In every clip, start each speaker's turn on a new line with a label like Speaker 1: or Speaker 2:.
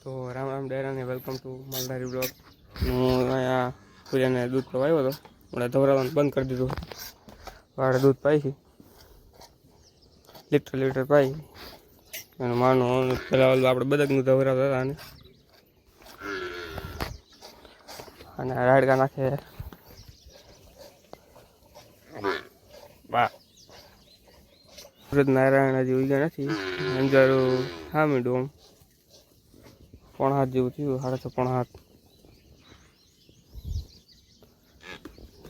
Speaker 1: તો રામ રામ ડેરા ને welcome to Maldhari blog. હું અહીંયા સૂર્યને દૂધ તો આવ્યો હતો, હમણાં ધવરાવાનું બંધ કરી દીધું। વાળે દૂધ પાઈ છે, લીટર પાઈ અને માનું પેલા ઓલું આપણે બદકનું ધવરાવતા હતા અને રાડકા નાખે બા। સૂરજ નારાયણ હજી ઉગ્યા નથી, અંજારું સામી ડોમ 5:30 જેવું થયું, 6:30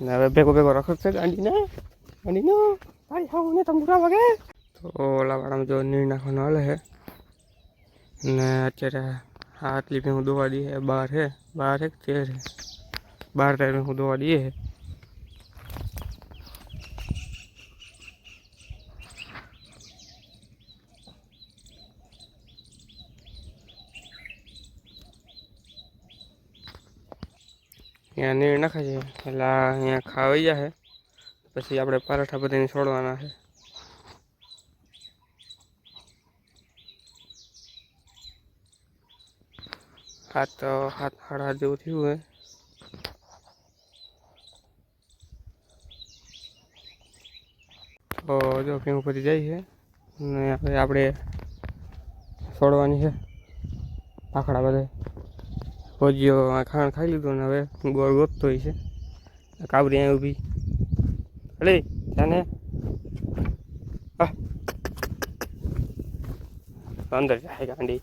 Speaker 1: ને હવે ભેગો રખડશે ગાંડીને તારી ખાવું ને તંબુરા વાગે તો ઓલા વાળામાં જો નીર નાખવાનો હાલે છે ને અત્યારે આટલી ભેગું દોવા દઈએ 12 છે, 12 એક 13 છે, 12 ભેગું દોવા દઈએ છે। અહીંયા નીર નાખે છે એટલે અહીંયા ખાવાઈ જાય, પછી આપણે પરાઠા બધાને છોડવાના છે। હાથ 7:30 જેવું થયું હોય તો જો ભેગું ફરી જાય છે ને હવે આપણે છોડવાની છે પાખડા બધા। ભોજીઓ ખાણ ખાઈ લીધું ને હવે ગોળ ગોતતો હોય છે, કાબરી અહીં ઊભી અરે જાને અંદર જાય ગાંડી।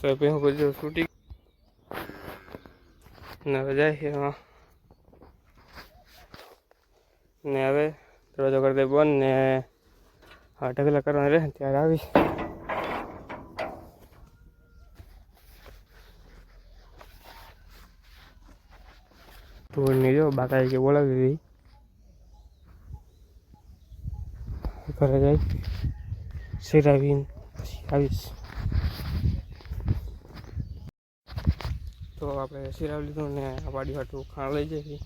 Speaker 1: તો ભેગું બધું છૂટી ને હવે જાય છે ને હવે દરવાજો કરી દે બંધ ને ઢગલા કરવાના રહે ત્યારે આવી ઢોરની જો બાકાઈ કે બોલાવી દીધી ઘરે જાય સિરાવીને પછી આવીશ। તો આપણે સિરાવી લીધું ને વાડી હાટું ખાણ લઈ જઈએ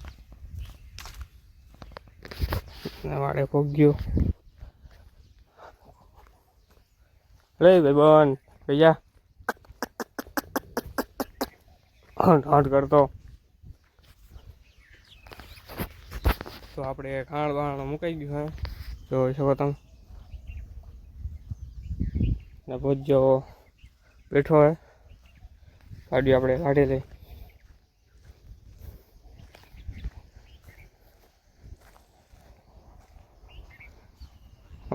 Speaker 1: ને વાડે પગ્યો અરે ભાઈ બન ભૈયા હંટ કરતો તો આપણે ખાણ બાણ મુકાઈ ગયું હે જોઈ શકો તમે ને ભોજો બેઠો હે ગાડી આપણે કાઢી લઈ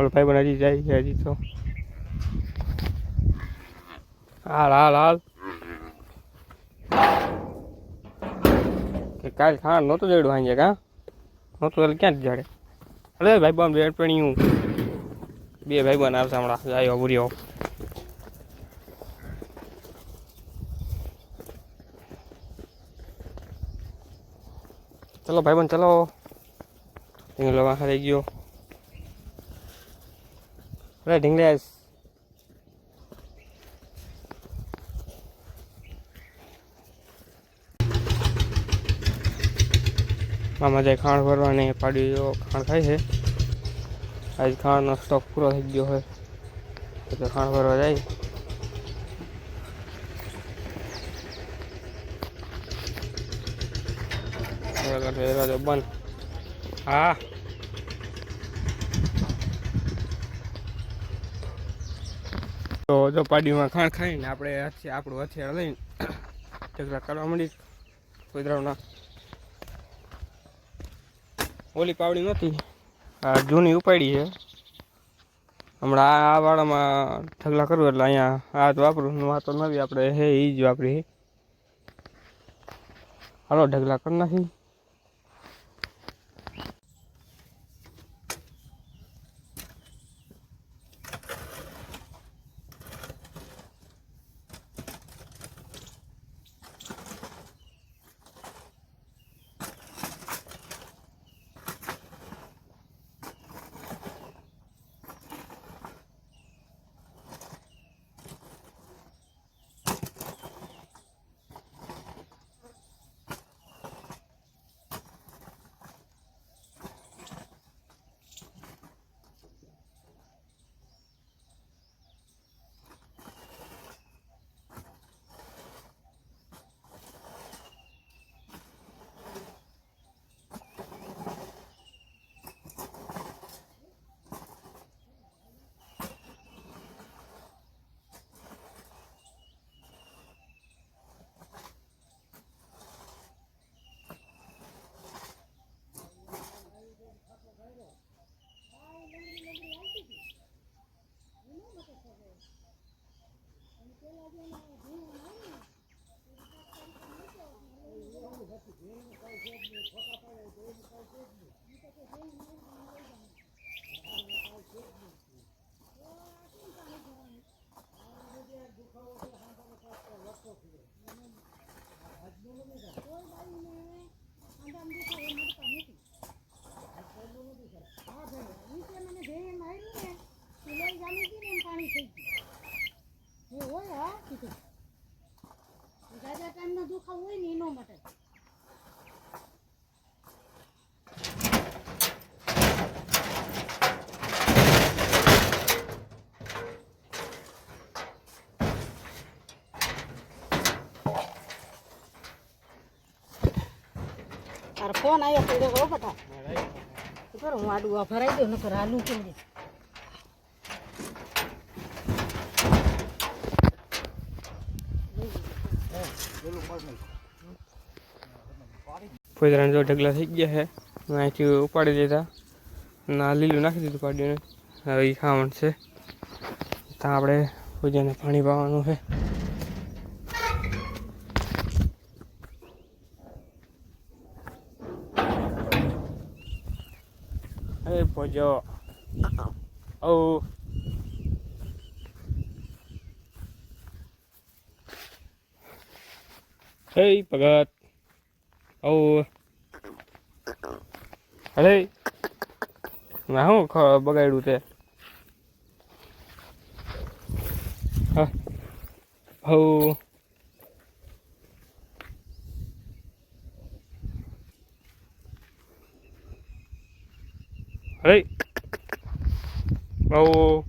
Speaker 1: ઓલો ભાઈ પણ હજી જાય છે હજી તો હાલ હાલ હાલ કે કાલ ખાણ નહોતું જડ્યું હાંજે કા નહોતું એટલે ક્યાં જ જડે અરે ભાઈ બંધ વેટપણીયું બે ભાઈ બંધ આવશે હમણાં જાય બુરીઓ ચલો ભાઈ બંધ ચલો ઢીંગલો વાંખા થઈ ગયો અરે ઢીંગલેસ આમાં જાય ખાણ ભરવાની પાડી ખાણ ખાય છે આજ ખાણનો સ્ટોક પૂરો થઈ ગયો હોય એટલે ખાણ ભરવા જાય બંધ હા તો જો પાડીમાં ખાણ ખાઈને આપણે આપણું હથિયાર લઈને ઢગલા કરવા માંડી કુતરાઓના ઓલી પાવડી નહોતી આ જૂની ઉપાડી છે હમણાં આ વાળામાં ઢગલા કરવું એટલે અહીંયા આ જ વાપરું આ તો નવી આપણે હે એ જ વાપરી હાલો ઢગલા કરી નાખી
Speaker 2: દુખાવો હોય ને એનો માટે તારો ફોન આવ્યો પડ્યો બટા કરો હું આડું આ ભરાઈ દઉં નકર આલું કેમ દે
Speaker 1: ફોઈદરાને જો ઢગલા થઈ ગયા છે અહીંથી ઉપાડી દીધા ના લીલું નાખી દીધું પાડીને હવે એ ખાવાનું છે ત્યાં આપણે પૂજાને પાણી પાવાનું છે એ પૂજો ઓ હે ભગત ઓ અરે ના શું બગાડ્યું તે હા હો અરે બહુ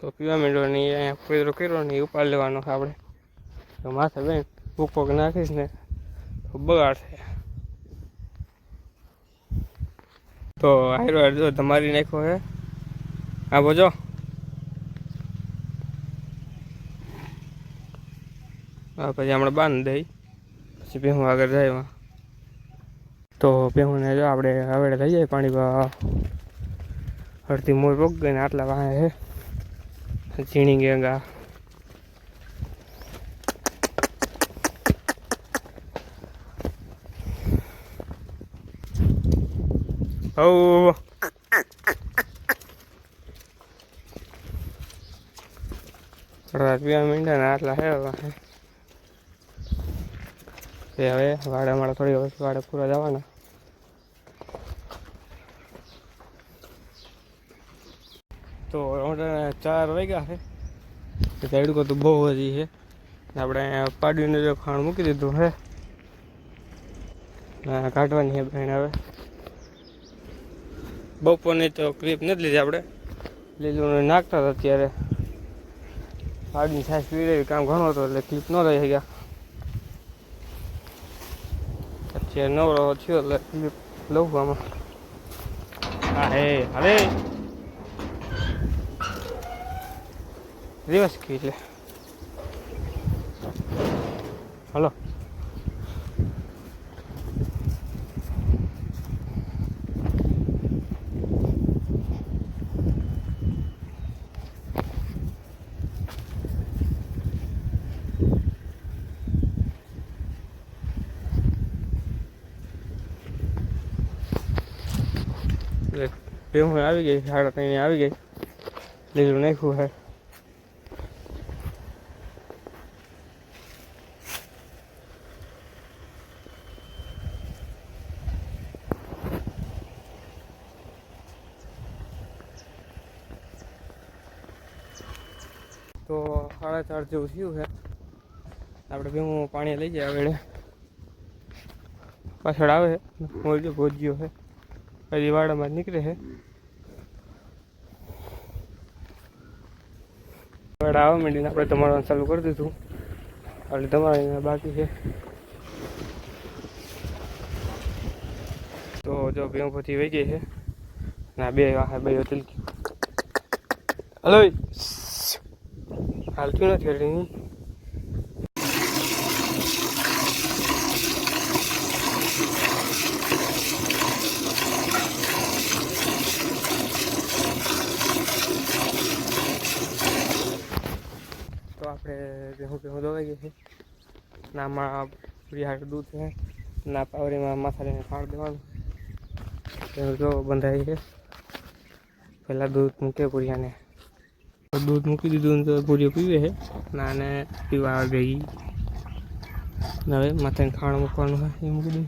Speaker 1: તો પીવા માંડ્યો નહીં અહીંયા કોઈ કર્યો નહીં ઉપાડ લેવાનો છે આપણે તો માથે બેન ભૂકો નાખીશ ને તો બગાડશે તો આયરો જો તમારી નાખ્યો છે આ બોજો હા પછી આપણે બાંધી દઈ પછી હું આગળ જાય એમાં તો ભેહુંને જો આપણે હવેડે થઈ જાય પાણી અડધી મોર પોગ ગઈ ને આટલા વાહે છે ઝીણી ગેંગા હવ રાત 2 મિનિટ ને આટલા હે હવે વાડે મારે થોડી વસ્તુ વાડે પૂરા જવાના તો 4 વાગ્યા છે તડકો તો બહુ હજી છે આપણે પાડીને જો ખાણ મૂકી દીધું હે કાઢવાની છે બહેન હવે બપોરની તો ક્લિપ નથી લીધી આપણે લીલું નાખતા હતા અત્યારે પાડીની સાઈઝ પીડે કામ ઘણો હતો એટલે ક્લિપ ન રહી ગયા અત્યારે નવરો થયો એટલે ક્લિપ લઉં આમાં હા હે અરે રિવર્સ કી એટલે હલો ભેહું આવી ગઈ 3:30 આવી ગઈ લીલું નાખ્યું હે તો 4:30 જેવું થયું છે આપણે ભેહું પાણી લઈ જાય વેળે પાછળ આવે છે ભોજ્યો છે હજી વાડામાં નીકળે છે વાડા આવવા માંડીને આપણે તમારું ચાલુ કરી દીધું એટલે તમારે બાકી છે તો જો ભેહું પછી વહી ગઈ છે ના 2 વાહે 2 ચલકી હલો હાલતું નથી એટલે તો આપણે ભેહું દોવાઈ ગઈ છે નામાં પૂરી હાટ દૂધ છે ના પાવરીમાં મસાલીને ફાળ દેવાનું જો બંધાય છે પહેલાં દૂધ મૂકે પૂરિયાને દૂધ મૂકી દીધું તો પૂરીઓ પીવે છે નાને પીવા ભેગી હવે માથાને ખાણ મૂકવાનું હોય એ મૂકી દઉં